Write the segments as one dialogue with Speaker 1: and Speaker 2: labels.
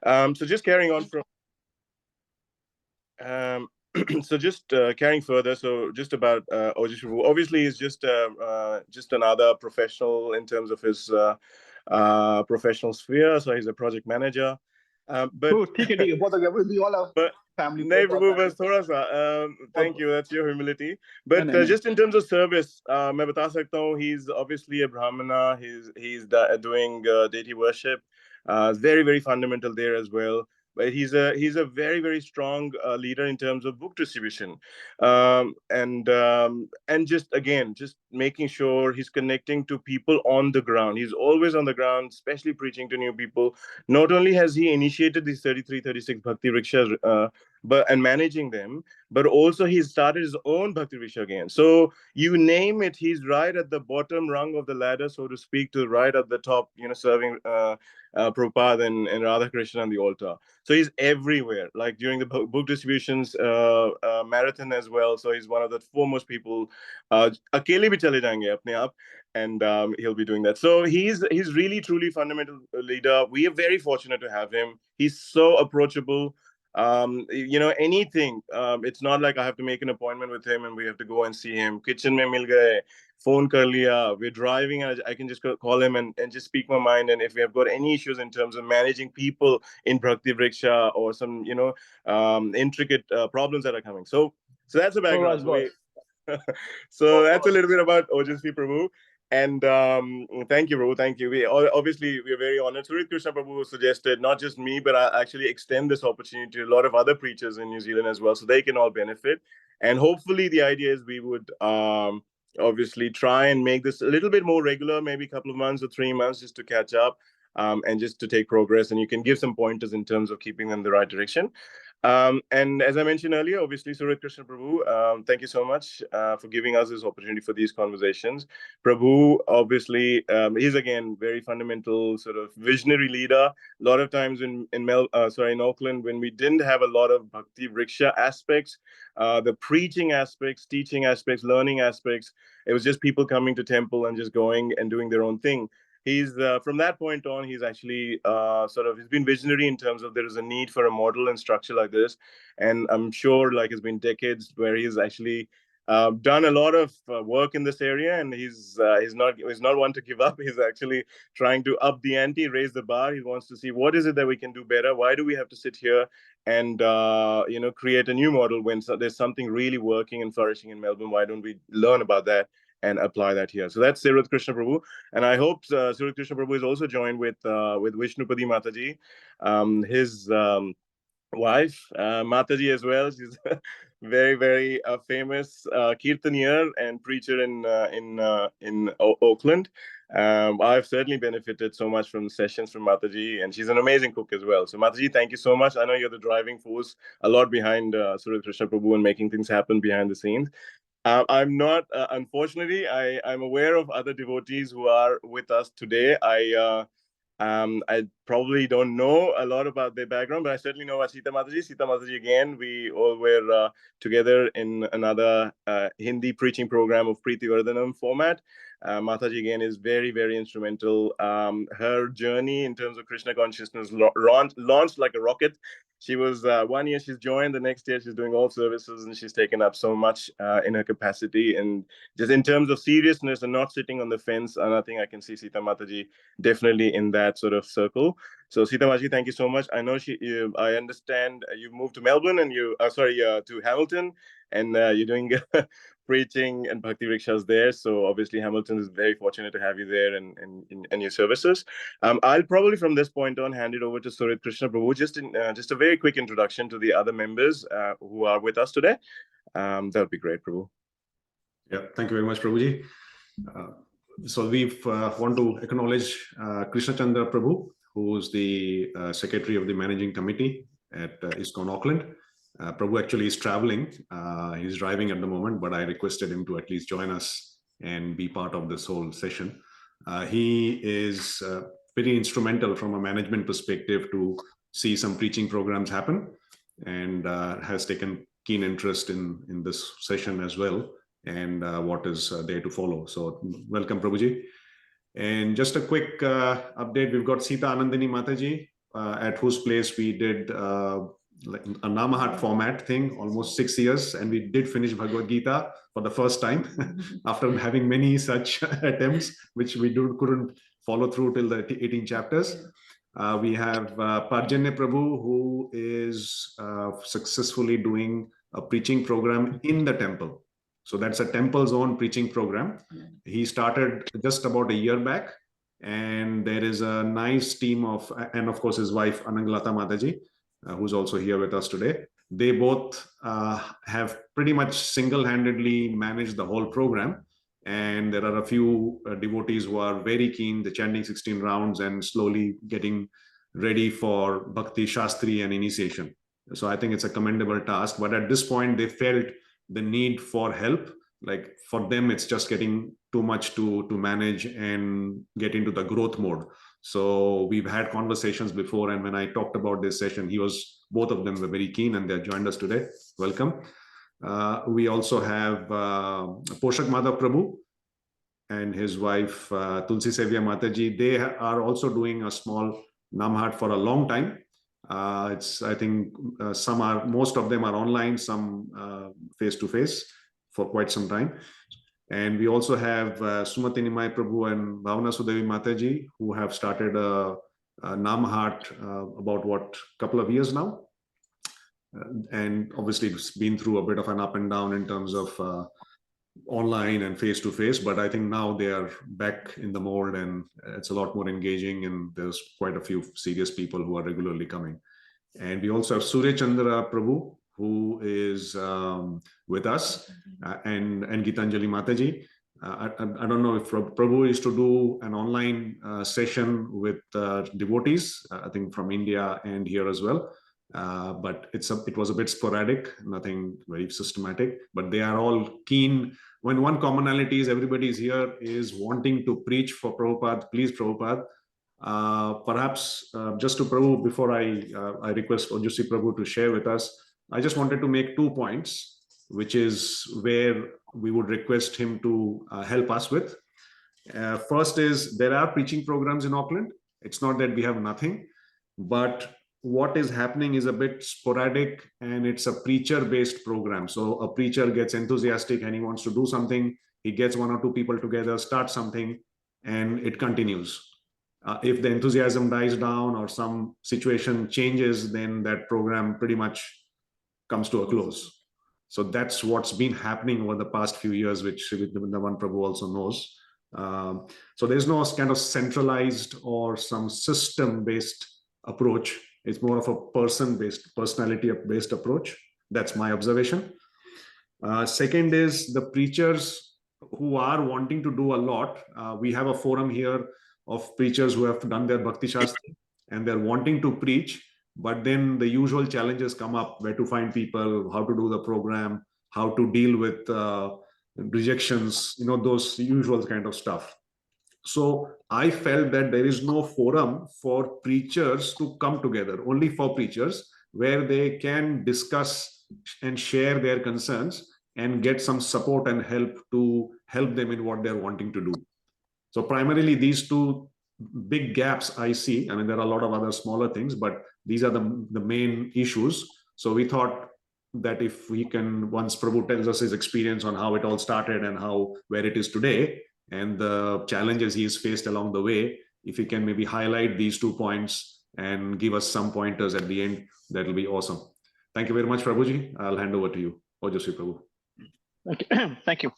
Speaker 1: So just carrying on from, so just carrying further. So just about Ojasvi Prabhu. Obviously, he's just another professional in terms of his professional sphere. So he's a project manager. But
Speaker 2: Oh, ठीक है, बहुत हो गया. We all have
Speaker 1: but
Speaker 2: family.
Speaker 1: नहीं प्रभु बस थोड़ा सा thank you, that's your humility. But just in terms of service, मैं बता सकता हूँ, he's obviously a brahmana. He's doing deity worship, very very fundamental there as well. But he's a very very strong leader in terms of book distribution, and just making sure he's connecting to people on the ground. He's always on the ground, especially preaching to new people. Not only has he initiated these 33, 36 Bhakti Vrikshas, and managing them, but also he started his own Bhakti Vriksha again. So you name it, he's right at the bottom rung of the ladder, so to speak, to right at the top, serving Prabhupada and Radha Krishna on the altar. So he's everywhere, like during the book distributions marathon as well. So he's one of the foremost people. Akele bhi chale jayenge apne aap, and he'll be doing that. So he's really truly fundamental leader. We are very fortunate to have him. He's so approachable. Anything. It's not like I have to make an appointment with him and we have to go and see him. Kitchen mein mil gaye, phone kar liya. We're driving and I can just call him and just speak my mind. And if we have got any issues in terms of managing people in Bhakti Vriksha or some intricate problems that are coming. So that's the background. So that's a little bit about Ojasvi Prabhu. And thank you, Prabhu. Thank you. Obviously, we're very honored. Surit Krishna Prabhu suggested not just me, but I actually extend this opportunity to a lot of other preachers in New Zealand as well, so they can all benefit. And hopefully, the idea is we would obviously try and make this a little bit more regular, maybe a couple of months or 3 months, just to catch up and just to take progress. And you can give some pointers in terms of keeping them in the right direction. And as I mentioned earlier, obviously, Surit Krishna Prabhu, thank you so much for giving us this opportunity for these conversations. Prabhu, obviously, he's again very fundamental sort of visionary leader. A lot of times in Auckland, when we didn't have a lot of Bhakti Vriksha aspects, the preaching aspects, teaching aspects, learning aspects, it was just people coming to temple and just going and doing their own thing. He's from that point on, he's actually he's been visionary in terms of there is a need for a model and structure like this. And I'm sure like it's been decades where he's actually done a lot of work in this area, and he's not one to give up. He's actually trying to up the ante, raise the bar. He wants to see what is it that we can do better. Why do we have to sit here and create a new model when there's something really working and flourishing in Melbourne? Why don't we learn about that and apply that here? So that's Surit Krishna Prabhu, and I hope Surit Krishna Prabhu is also joined with Vishnupati Mataji, his wife, Mataji as well. She's very very famous kirtanier and preacher in Auckland. I've certainly benefited so much from sessions from Mataji, and she's an amazing cook as well. So Mataji, thank you so much. I know you're the driving force a lot behind Surit Krishna Prabhu and making things happen behind the scenes. I'm not, unfortunately, I'm aware of other devotees who are with us today. I probably don't know a lot about their background, but I certainly know Sita Mataji. Sita Mataji, again, we all were together in another Hindi preaching program of Preeti Vardhanam format. Mataji, again, is very, very instrumental. Her journey in terms of Krishna consciousness launched like a rocket. She was 1 year she's joined, the next year she's doing all services, and she's taken up so much in her capacity. And just in terms of seriousness and not sitting on the fence, and I think I can see Sita Mataji definitely in that sort of circle. So Sita Mataji, thank you so much. I know I understand you've moved to Melbourne and to Hamilton, and you're doing preaching and Bhakti Vrikshas there. So obviously Hamilton is very fortunate to have you there and your services. I'll probably from this point on hand it over to Surit Krishna Prabhu. Just a very quick introduction to the other members who are with us today. That would be great, Prabhu.
Speaker 3: Yeah, thank you very much, Prabhuji. So we want to acknowledge Krishna Chandra Prabhu, who is the secretary of the managing committee at ISKCON Auckland. Prabhu actually is traveling. He's driving at the moment, but I requested him to at least join us and be part of this whole session. He is very instrumental from a management perspective to see some preaching programs happen, and has taken keen interest in this session as well, and what is there to follow. So welcome, Prabhuji. And just a quick update, we've got Sita Anandini Mataji at whose place we did like a Namahat format thing, almost 6 years, and we did finish Bhagavad Gita for the first time after having many such attempts, which we couldn't follow through till the 18 chapters. We have Parjanya Prabhu, who is successfully doing a preaching program in the temple. So that's a temple's own preaching program. He started just about a year back, and there is a nice team of, and of course his wife Anangalata Mataji, who's also here with us today. They both have pretty much single-handedly managed the whole program. And there are a few devotees who are very keen, the chanting 16 rounds and slowly getting ready for Bhakti Shastri and initiation. So I think it's a commendable task. But at this point, they felt the need for help. Like for them, it's just getting too much to manage and get into the growth mode. So we've had conversations before, and when I talked about this session, both of them were very keen, and they joined us today. Welcome. We also have Poshak Madhav Prabhu and his wife Tulsi Sevya Mataji. They are also doing a small Namhat for a long time. I think most of them are online, some face-to-face for quite some time. And we also have Sumati Nimai Prabhu and Bhavana Sudevi Mataji, who have started a Namhat about couple of years now. And obviously it's been through a bit of an up and down in terms of online and face-to-face, but I think now they are back in the mold and it's a lot more engaging, and there's quite a few serious people who are regularly coming. And we also have Surya Chandra Prabhu, who is with us, and Gitanjali Mataji. I don't know if Prabhu is to do an online session with devotees, I think from India and here as well. But it was a bit sporadic, nothing very systematic, but they are all keen. When one commonality is everybody is here is wanting to preach for Prabhupada. Please, Prabhupada. Perhaps just to Prabhu, before I request Ojasvi Prabhu to share with us, I just wanted to make 2 points, which is where we would request him to help us with. First is there are preaching programs in Auckland. It's not that we have nothing, but what is happening is a bit sporadic, and it's a preacher-based program. So a preacher gets enthusiastic and he wants to do something. He gets 1 or 2 people together, starts something, and it continues. If the enthusiasm dies down or some situation changes, then that program pretty much comes to a close. So that's what's been happening over the past few years, which Vrindavan Prabhu also knows. So there's no kind of centralized or some system-based approach. It's more of a person-based, personality-based approach. That's my observation. Second is the preachers who are wanting to do a lot. We have a forum here of preachers who have done their Bhakti Shastri and they're wanting to preach, but then the usual challenges come up: where to find people, how to do the program, how to deal with rejections, those usual kind of stuff. So I felt that there is no forum for preachers to come together, only for preachers, where they can discuss and share their concerns and get some support and help them in what they're wanting to do. So primarily these 2 big gaps I see. I mean, there are a lot of other smaller things, but these are the main issues. So we thought that if we can, once Prabhu tells us his experience on how it all started and where it is today, and the challenges he has faced along the way, if he can maybe highlight these 2 points and give us some pointers at the end, that will be awesome. Thank you very much, Prabhuji. I'll hand over to you. Ojasvi Prabhu.
Speaker 2: Thank you.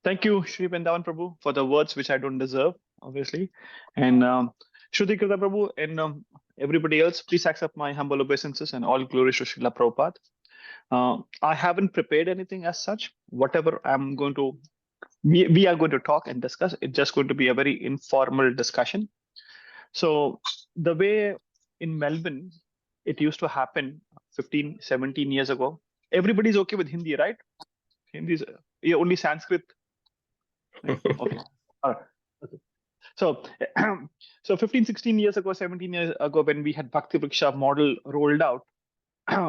Speaker 2: Thank you, Shri Vrindavan Prabhu, for the words which I don't deserve, obviously. And Shruti Krita Prabhu and everybody else, please accept my humble obeisances and all glory to Srila Prabhupada. I haven't prepared anything as such. Whatever I'm going to we are going to talk and discuss. It's just going to be a very informal discussion. So the way in Melbourne, it used to happen 15, 17 years ago. Everybody's okay with Hindi, right? Hindi is only Sanskrit. Okay. All right. Okay. So 15, 16 years ago, 17 years ago, when we had Bhakti Vrikshas model rolled out,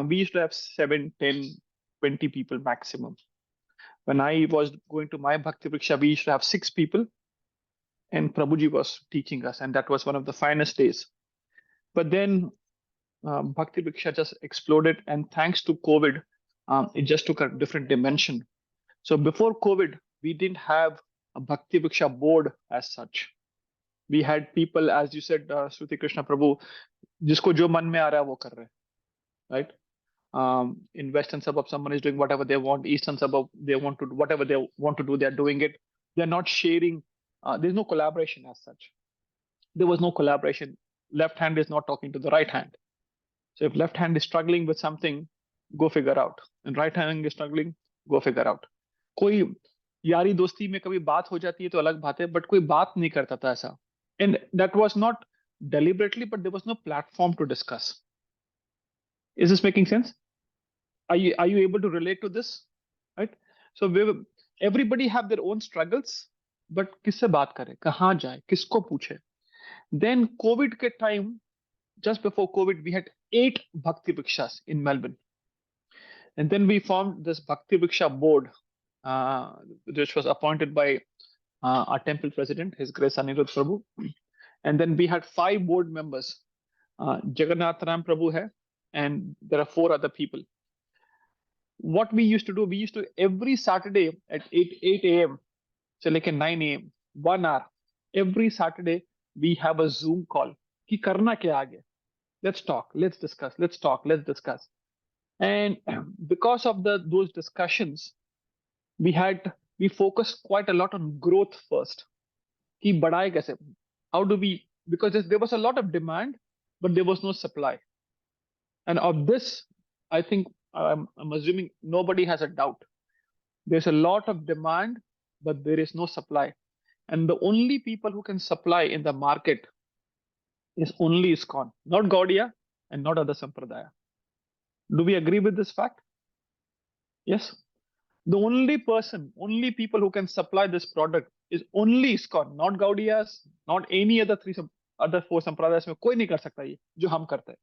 Speaker 2: we used to have 7, 10, 20 people maximum. When I was going to my Bhakti Vrikshas, we used to have 6 people, and Prabhuji was teaching us, and that was one of the finest days. But then Bhakti Vriksha just exploded, and thanks to COVID, it just took a different dimension. So before COVID, we didn't have a Bhakti Vriksha board as such. We had people, as you said, Shruti Krishna Prabhu, जिसको जो मन में आ रहा है वो कर रहे हैं, right? In Western suburb, someone is doing whatever they want. Eastern suburb, they want to do whatever they want to do. They're doing it. They're not sharing. There's no collaboration as such. There was no collaboration. Left hand is not talking to the right hand. So if left hand is struggling with something, go figure out. And right hand is struggling, go figure out. कोई यारी दोस्ती में कभी बात हो जाती है तो अलग बात है, but कोई बात नहीं करता था ऐसा. And that was not deliberately, but there was no platform to discuss. Is this making sense? Are you able to relate to this? Right? So everybody have their own struggles, but किससे बात करे, कहाँ जाए, किसको पूछे? Then COVID के time, just before COVID, we had 8 Bhakti Vrikshas in Melbourne. And then we formed this Bhakti Vriksha board, which was appointed by our temple president, His Grace Anirudh Prabhu. And then we had 5 board members. Jagannath Ram Prabhu hai, and there are 4 other people. What we used to do, we used to every Saturday at 8 a.m. so like at 9 a.m. 1 hour, every Saturday we have a Zoom call. Ki karna kya aage? Let's talk, let's discuss, let's talk, let's discuss. And because of those discussions, we focused quite a lot on growth first. Ki badhaye kaise? How do we, because there was a lot of demand, but there was no supply. And of this, I think, I'm assuming nobody has a doubt. There's a lot of demand, but there is no supply. And the only people who can supply in the market is only ISKCON, not Gaudiya and not other Sampradaya. Do we agree with this fact? Yes. The only people who can supply this product is only ISKCON, not Gaudiyas, not any other 4 Sampradayas. में कोई नहीं कर सकता ये जो हम करते हैं.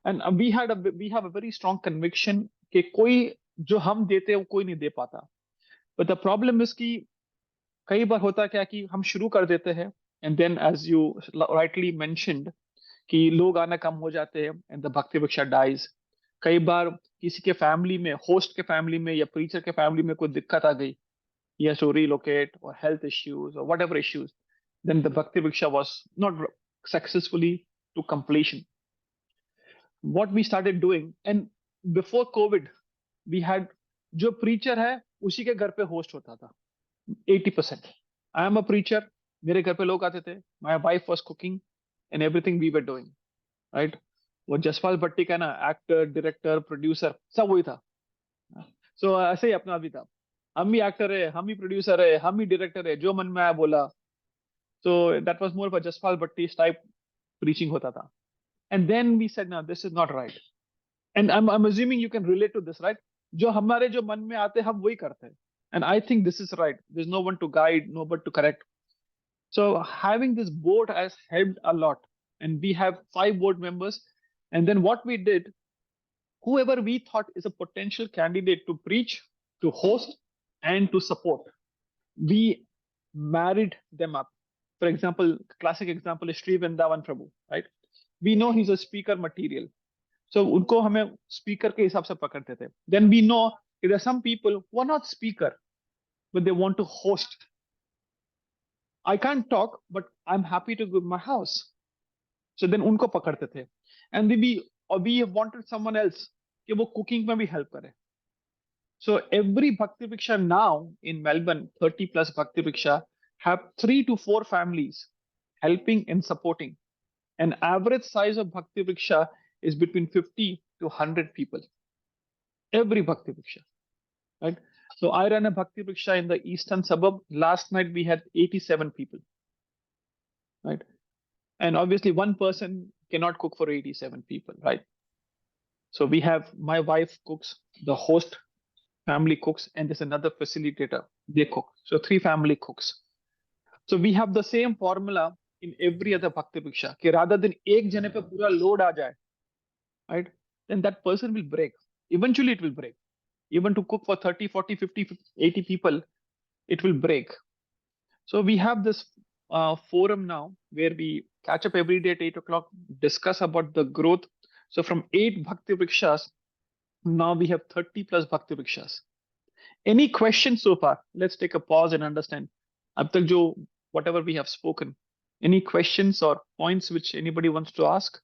Speaker 2: And we have a very strong conviction कि कोई जो हम देते हैं वो कोई नहीं दे पाता. But the problem is कि कई बार होता क्या कि हम शुरू कर देते हैं, and then as you rightly mentioned कि लोग आना कम हो जाते हैं and the Bhakti Vriksha dies. कई बार किसी के फैमिली में, होस्ट के फैमिली में या प्रीचर के फैमिली में कोई दिक्कत आ गई, he has to relocate or health issues or whatever issues, then the Bhakti Vriksha was not successfully to completion. What we started doing, and before COVID, we had जो preacher है उसी के घर पे host होता था 80%. I am a preacher, मेरे घर पे लोग आते थे, my wife was cooking and everything we were doing, right? वो जसपाल भट्टी का ना एक्टर, डायरेक्टर, प्रोड्यूसर सब वही था. So ऐसे ही अपना भी था, हम ही एक्टर है, हम ही प्रोड्यूसर है, हम ही डायरेक्टर है, जो मन में आया बोला. So that was more of a Jaspal Bhatti's type preaching होता था. And then we said, no, this is not right. And I'm assuming you can relate to this, right? जो हमारे जो मन में आते हम वही करते हैं. And I think this is right. There's no one to guide, no one to correct. So having this board has helped a lot. And we have 5 board members. And then what we did, whoever we thought is a potential candidate to preach, to host, and to support, we married them up. For example, classic example is Sri Vrindavan Prabhu, right? We know he's a speaker material. So उनको हमें speaker के हिसाब से पकड़ते थे. Then we know there are some people who are not speaker, but they want to host. I can't talk, but I'm happy to give my house. So then उनको पकड़ते थे. And we wanted someone else कि वो cooking में भी help करे. So every Bhakti Vriksha now in Melbourne, 30 plus Bhakti Vriksha, have 3 to 4 families helping and supporting. An average size of Bhakti Vriksha is between 50 to 100 people. Every Bhakti Vriksha, right? So I ran a Bhakti Vriksha in the eastern suburb. Last night we had 87 people, right? And obviously one person cannot cook for 87 people, right? So we have my wife cooks, the host family cooks, and there's another facilitator, they cook. So 3 family cooks. So we have the same formula in every other Bhakti Vriksha. कि rather than एक जने पे पूरा load आ जाए, right? Then that person will break. Eventually it will break. Even to cook for 30, 40, 50, 80 people, it will break. So we have this forum now where we catch up every day at 8 o'clock, discuss about the growth, So from 8 Bhakti Vrikshas, now we have 30 plus Bhakti Vrikshas. Any questions so far? Let's take a pause and understand. Ab tak jo whatever we have spoken. Any questions or points which anybody wants to ask?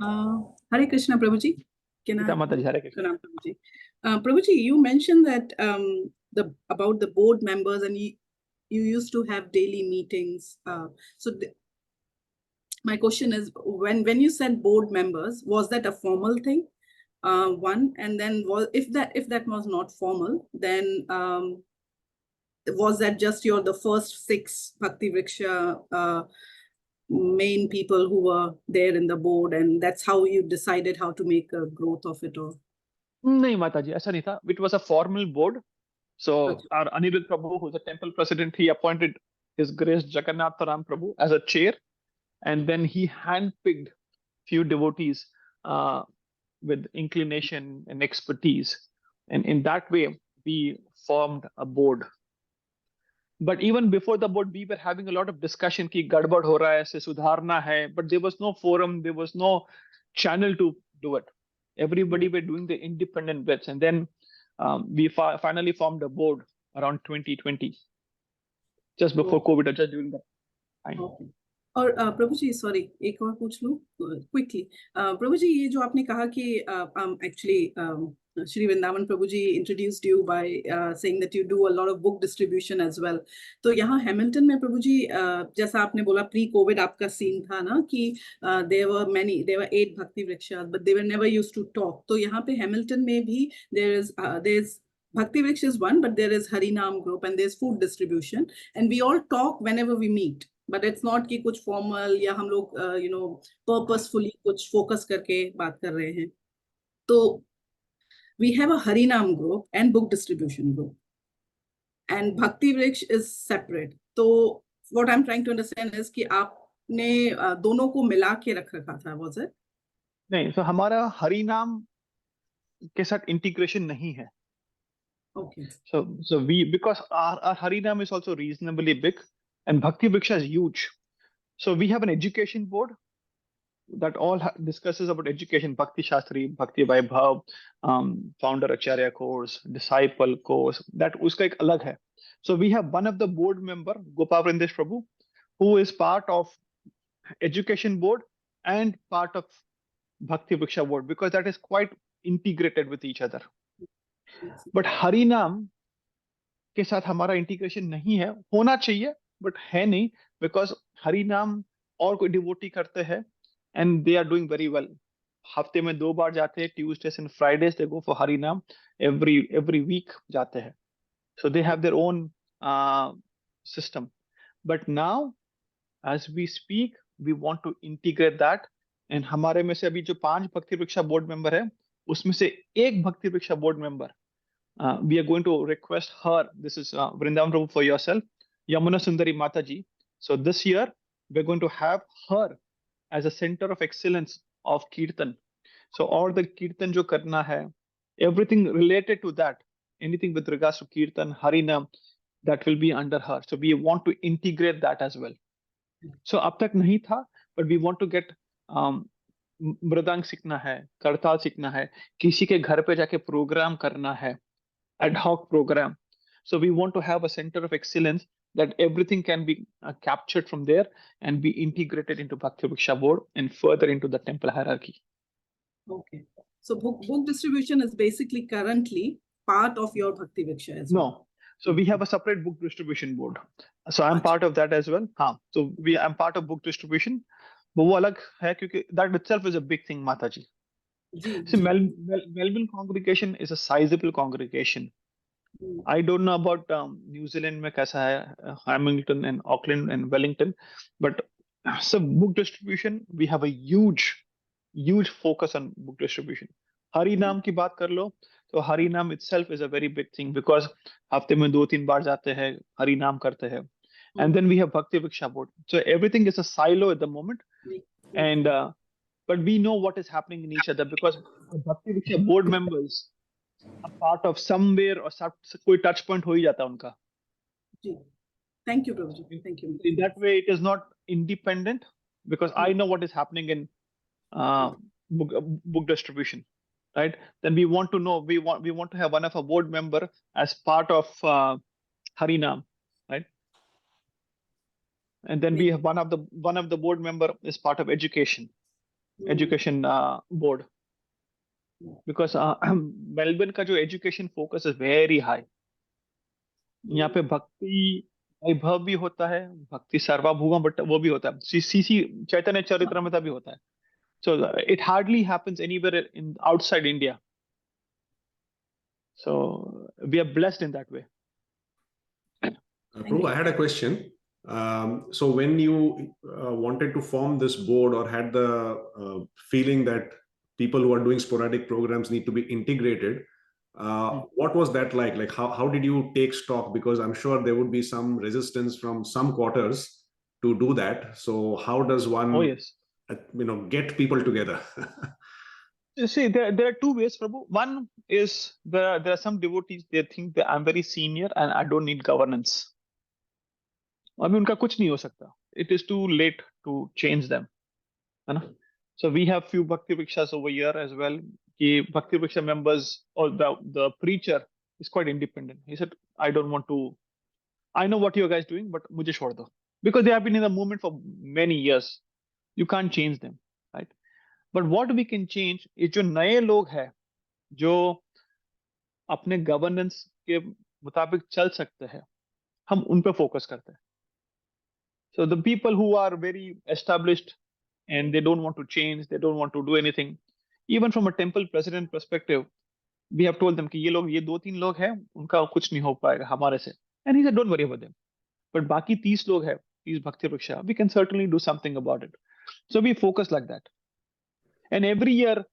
Speaker 4: Hare Krishna, Prabhuji. Can
Speaker 2: Gita
Speaker 4: I?
Speaker 2: Mataji, Hare Krishna.
Speaker 4: Pranam, Prabhuji. Prabhuji, you mentioned that about the board members, and you used to have daily meetings. My question is, when you said board members, was that a formal thing? One, and then if that was not formal, then was that just the first 6 Bhakti Vriksha main people who were there in the board, and that's how you decided how to make a growth of it all?
Speaker 2: नहीं Mataji, ऐसा नहीं था. It was a formal board. So
Speaker 4: Okay.
Speaker 2: our Anirudh Prabhu, who's the temple president, he appointed His Grace Jagannath Ram Prabhu as a chair, and then he handpicked few devotees with inclination and expertise, and in that way we formed a board. But even before the board, we were having a lot of discussion ki gadbad ho raha hai, aise sudharna hai, but there was no forum, there was no channel to do it. Everybody were doing the independent bits, and then we finally formed a board around 2020, just before COVID, or just during that time.
Speaker 4: Okay. और प्रभु जी sorry एक और पूछ लूं quickly. प्रभु जी ये जो आपने कहा कि actually Shri Vrindavan Prabhu ji introduced you by saying that you do a lot of book distribution as well. तो यहाँ हैमिल्टन में प्रभु जी जैसा आपने बोला प्री कोविड आपका सीन था ना कि there were 8 Bhakti Vrikshas but they were never used to talk. तो यहाँ पे हैमिल्टन में भी there is Bhakti Vrikshas is one, but there is Harinam group and there's food distribution, and we all talk whenever we meet. But it's not कि कुछ formal या हम लोग purposefully कुछ focus करके बात कर रहे हैं. तो we have a Harinam group and book distribution group, and Bhakti Vriksh is separate. तो what I'm trying to understand is कि आपने दोनों को मिला के रख रखा था, was it?
Speaker 2: नहीं, so हमारा हरिनाम के साथ इंटीग्रेशन नहीं है.
Speaker 4: Okay.
Speaker 2: So we, because our Harinam is also reasonably big, and Bhakti Vriksha is huge. So we have an education board that all discusses about education, Bhakti Shastri, Bhakti Vaibhav, founder Acharya course, disciple course, that uska ek alag hai. So we have one of the board member, Gopal Vrindesh Prabhu, who is part of education board and part of Bhakti Vriksha board, because that is quite integrated with each other. But हरिनाम के साथ हमारा integration नहीं है. होना चाहिए but है नहीं, बिकॉज हरिनाम और कोई डिवोटी करते हैं and they are doing very well. हफ्ते में 2 बार जाते हैं, Tuesdays and Fridays they go for Harinam. Every week जाते हैं. So they have their own system. But now as we speak we want to integrate that, and हमारे में से अभी जो 5 भक्ति वृक्षा बोर्ड मेंबर है, उसमें से एक भक्ति वृक्षा board member, we are going to request her. This is Vrindavan Prabhu for yourself, Yamuna Sundari Mataji. So this year we're going to have her as a center of excellence of Kirtan. So all the Kirtan jo karna hai, everything related to that, anything with regards to Kirtan, Harinam, that will be under her. So we want to integrate that as well. So ab tak nahi tha, but we want to get मृदंग सीखना है, करताल सीखना है, किसी के घर पे जाके प्रोग्राम करना है, ad hoc program. So we want to have a center of excellence that everything can be captured from there and be integrated into Bhakti Vriksha board and further into the temple hierarchy.
Speaker 4: Okay. So book distribution is basically currently part of your Bhakti Vriksha as well.
Speaker 2: No. So we have a separate book distribution board. So I'm part of that as well. So I'm part of book distribution. But वो अलग है क्योंकि that itself is a big thing, Mataji. See, Melbourne congregation is a sizable congregation. I don't know about New Zealand में कैसा है, Hamilton and Auckland and Wellington, but so book distribution, we have a huge focus on book distribution. Harinam की बात कर लो, तो Harinam itself is a very big thing because हफ्ते में 2-3 बार जाते हैं, Harinam करते हैं. And then we have Bhakti Vriksha board. So everything is a silo at the moment. And but we know what is happening in each other because the Bhakti Vriksha board members are part of somewhere or कोई touch point हो ही जाता है उनका.
Speaker 4: Thank you, Prabhuji. Thank you.
Speaker 2: In that way, it is not independent because I know what is happening in book distribution, right? Then we want to know, we want to have one of our board member as part of Harinam, right? And then we have one of the board member is part of education board, because Melbourne का जो education focus is very high. यहाँ पे भक्ति वैभव भी होता है, भक्ति सर्वभूमा but वो भी होता है, सीसी चैतन्य चरितमृता भी होता है. So it hardly happens anywhere in outside India. So we are blessed in that way.
Speaker 3: Prabhu, I had a question. So when you wanted to form this board, or had the feeling that people who are doing sporadic programs need to be integrated, what was that like? Like how did you take stock? Because I'm sure there would be some resistance from some quarters to do that. So how does one, get people together?
Speaker 2: You see, there are two ways, Prabhu. One is there are some devotees, they think that I'm very senior and I don't need governance. अभी उनका कुछ नहीं हो सकता. It is too late to change them, है ना? So we have few Bhakti Vrikshas over here as well. The Bhakti Vriksha members, or the preacher is quite independent. He said, I don't want to, I know what you guys doing, but मुझे छोड़ दो. Because they have been in the movement for many years. You can't change them, right? But what we can change is जो नए लोग हैं, जो अपने governance के मुताबिक चल सकते हैं, हम उन पे focus करते हैं. So the people who are very established and they don't want to change, they don't want to do anything. Even from a temple president perspective, we have told them कि ये लोग, ये 2-3 लोग हैं, उनका कुछ नहीं हो पाएगा हमारे से. And he said, don't worry about them. But बाकी 30 लोग हैं, 30 Bhakti Vriksha, we can certainly do something about it. So we focus like that. And every year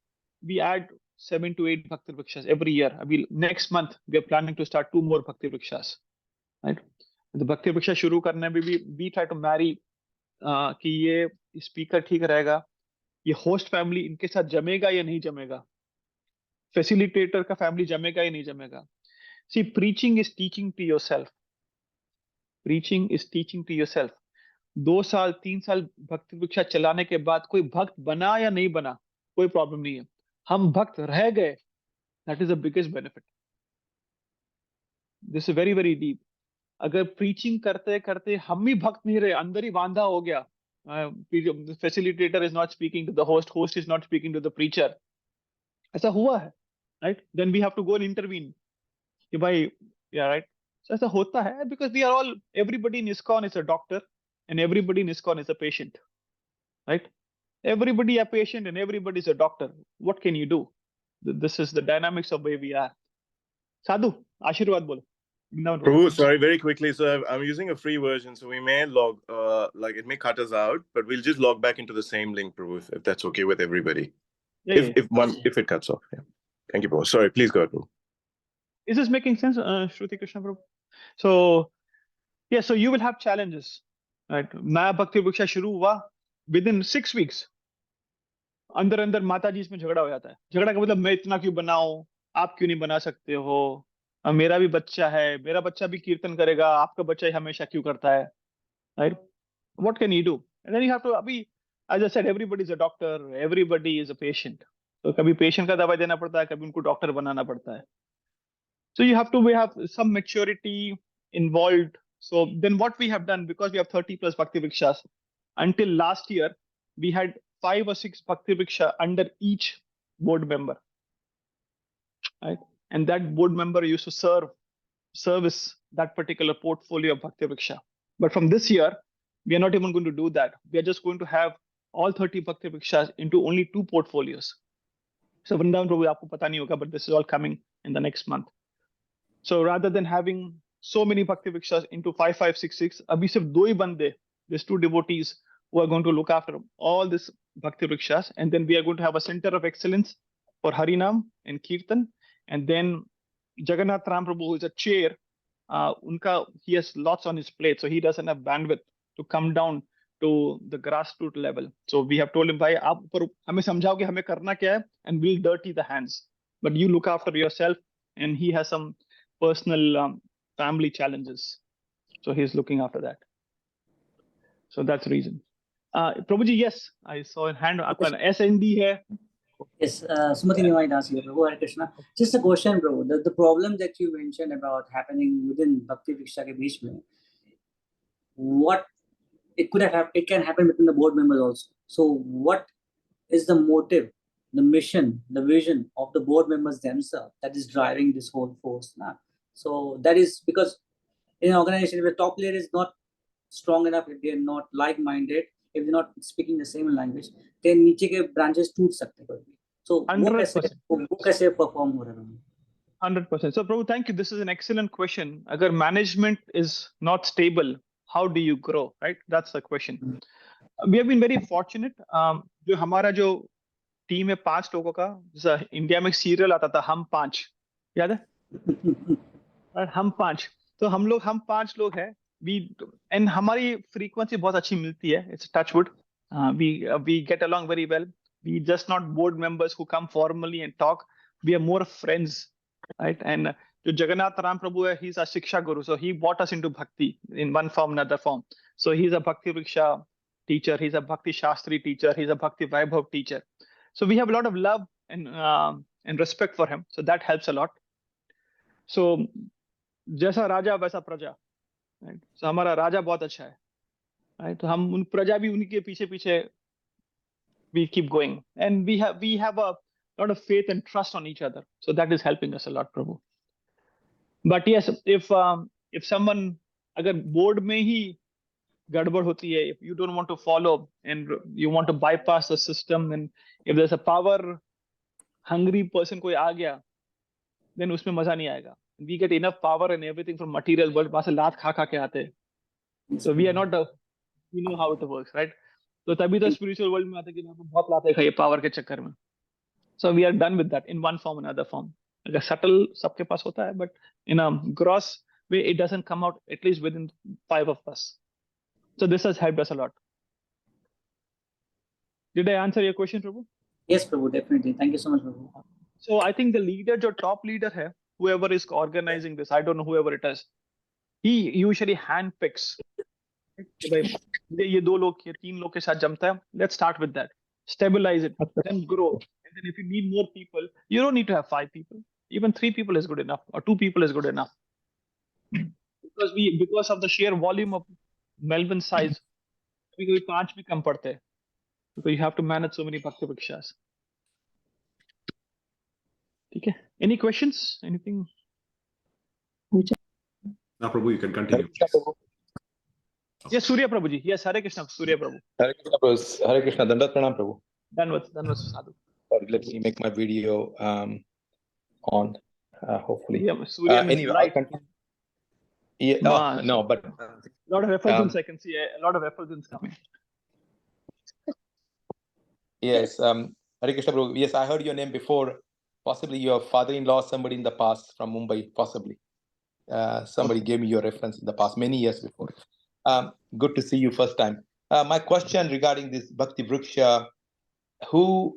Speaker 2: we add 7 to 8 Bhakti Vrikshas every year. Next month we are planning to start 2 more Bhakti Vrikshas, right? The Bhakti Vriksha शुरू करने में भी we try to marry कि ये speaker ठीक रहेगा, ये host family इनके साथ जमेगा या नहीं जमेगा, facilitator का family जमेगा या नहीं जमेगा. See, preaching is teaching to yourself. Preaching is teaching to yourself. 2 साल 3 साल भक्ति वृक्षा चलाने के बाद कोई भक्त बना या नहीं बना, कोई प्रॉब्लम नहीं है. हम भक्त रह गए, that is the biggest benefit. This is very, very deep. अगर preaching करते करते हम ही भक्त नहीं रहे, अंदर ही बांधा हो गया, the facilitator is not speaking to the host is not speaking to the preacher, ऐसा हुआ है, right? Then we have to go and intervene कि भाई, yeah, right? So ऐसा होता है because we are all, everybody in ISKCON is a doctor and everybody in ISKCON is a patient, right? Everybody a patient and everybody is a doctor. What can you do? This is the dynamics of where we are. Sadhu, Ashirwad bolo.
Speaker 1: Prabhu, sorry, very quickly. So I'm using a free version, so we may log, like it may cut us out, but we'll just log back into the same link, Prabhu, if that's okay with everybody.
Speaker 2: Yeah,
Speaker 1: if it cuts off. Yeah. Thank you, Prabhu. Sorry, please go ahead, Prabhu.
Speaker 2: Is this making sense, Shruti Krishna Prabhu? So, yeah, so you will have challenges, right? नया भक्ति वृक्षा शुरू हुआ, within 6 weeks, अंदर माता जी इसमें झगड़ा हो जाता है. झगड़ा का मतलब मैं इतना क्यों बनाऊं, आप क्यों नहीं बना सकते हो, मेरा भी बच्चा है, मेरा बच्चा भी कीर्तन करेगा, आपका बच्चा ही हमेशा क्यों करता है, right? What can you do? And then you have to, अभी, as I said, everybody is a doctor, everybody is a patient. तो कभी patient का दवाई देना पड़ता है, कभी उनको डॉक्टर बनाना पड़ता है. So you have to, we have some maturity involved. So then what we have done, because we have 30 plus Bhakti Vrikshas, until last year, we had 5 or 6 Bhakti Vriksha under each board member, right? And that board member used to service that particular portfolio of Bhakti Vriksha. But from this year, we are not even going to do that. We are just going to have all 30 Bhakti Vrikshas into only 2 portfolios. So Vrindavan Prabhu, aapko pata nahi hoga, but this is all coming in the next month. So rather than having so many Bhakti Vrikshas into 5, 5, 6, 6, abhi sirf 2 hi bande, there's 2 devotees who are going to look after all this Bhakti Vrikshas. And then we are going to have a center of excellence for Harinam and Kirtan. And then Jagannath Ram Prabhu, who is a chair, he has lots on his plate, so he doesn't have bandwidth to come down to the grassroots level. So we have told him, bhai, aap hame samjhao ki hame karna kya hai, and we'll dirty the hands. But you look after yourself, and he has some personal family challenges. So he's looking after that. So that's the reason. Prabhuji, yes, I saw a hand. आपका SND है.
Speaker 5: Yes, Sumati might ask you, Prabhu, Hare Krishna. Just a question, Prabhu. The problem that you mentioned about happening within Bhakti Vrikshas ke beech mein, what it could have, it can happen between the board members also. So what is the motive, the mission, the vision of the board members themselves that is driving this whole force? Nah? So that is because in an organization, if the top layer is not strong enough, if they're not like-minded, if they're not speaking the same language, then नीचे के branches टूट सकते हैं. So
Speaker 2: 100%.
Speaker 5: वो कैसे perform हो रहा है?
Speaker 2: 100%. So Prabhu, thank you. This is an excellent question. Agar management is not stable, how do you grow? Right? That's the question. We have been very fortunate. जो हमारा जो टीम है 5 लोगों का, जैसा इंडिया में सीरियल आता था हम 5, याद है? Right? हम 5. तो हम 5 लोग हैं. And हमारी frequency बहुत अच्छी मिलती है. It's a touch wood. We get along very well. We just not board members who come formally and talk. We are more friends, right? And Jagannath Ram Prabhu, he's a Shiksha Guru. So he brought us into Bhakti in one form, another form. So he's a Bhakti Vriksha teacher. He's a Bhakti Shastri teacher. He's a Bhakti Vaibhav teacher. So we have a lot of love and respect for him. So that helps a lot. So जैसा राजा वैसा प्रजा, right? So हमारा राजा बहुत अच्छा है, right? तो हम उन प्रजा भी उनके पीछे we keep going, and we have a lot of faith and trust on each other. So that is helping us a lot, Prabhu. But yes, if someone अगर board में ही गड़बड़ होती है, if you don't want to follow and you want to bypass the system, and if there's a power hungry person कोई आ गया, then उसमें मजा नहीं आएगा. We get enough power and everything from material world, वहां से लात खा के आते हैं. So we are not we know how it works, right? तो तभी तो spiritual world में आते हैं कि मैं बहुत लाते खाइए power के चक्कर में. So we are done with that in one form or another form. अगर subtle सबके पास होता है, but in a gross way it doesn't come out, at least within 5 of us. So this has helped us a lot. Did I answer your question, Prabhu?
Speaker 5: Yes, Prabhu, definitely. Thank you so much, Prabhu.
Speaker 2: So I think the leader, जो top leader है, whoever is organizing this, I don't know whoever it is, he usually handpicks. ये 2 लोग, ये 3 लोग के साथ जमता है. Let's start with that. Stabilize it, then grow. And then if you need more people, you don't need to have 5 people. Even 3 people is good enough, or 2 people is good enough. Because of the sheer volume of Melbourne size, कभी 5 भी कम पड़ते हैं. Because you have to manage so many Bhakti Vrikshas. Okay. Any questions? Anything?
Speaker 3: Now, Prabhu, you can continue.
Speaker 2: Yes, Surya Prabhuji. Yes, Hare Krishna, Surya Prabhu.
Speaker 6: Hare Krishna, Prabhu. Hare Krishna. Dandat Pranam, Prabhu.
Speaker 2: Dhanvat sadhu.
Speaker 6: Sorry, let me make my video on, hopefully.
Speaker 2: Yeah, Surya means
Speaker 6: Anyway,
Speaker 2: light.
Speaker 6: I'll continue. Yeah,
Speaker 2: Ma-
Speaker 6: no, but
Speaker 2: A lot of effulgence, I can see a lot of effulgence coming.
Speaker 6: yes, Hare Krishna, Prabhu. Yes, I heard your name before. Possibly your father-in-law, somebody in the past from Mumbai, possibly. Somebody gave me your reference in the past, many years before. Good to see you first time. My question regarding this Bhakti Vriksha, who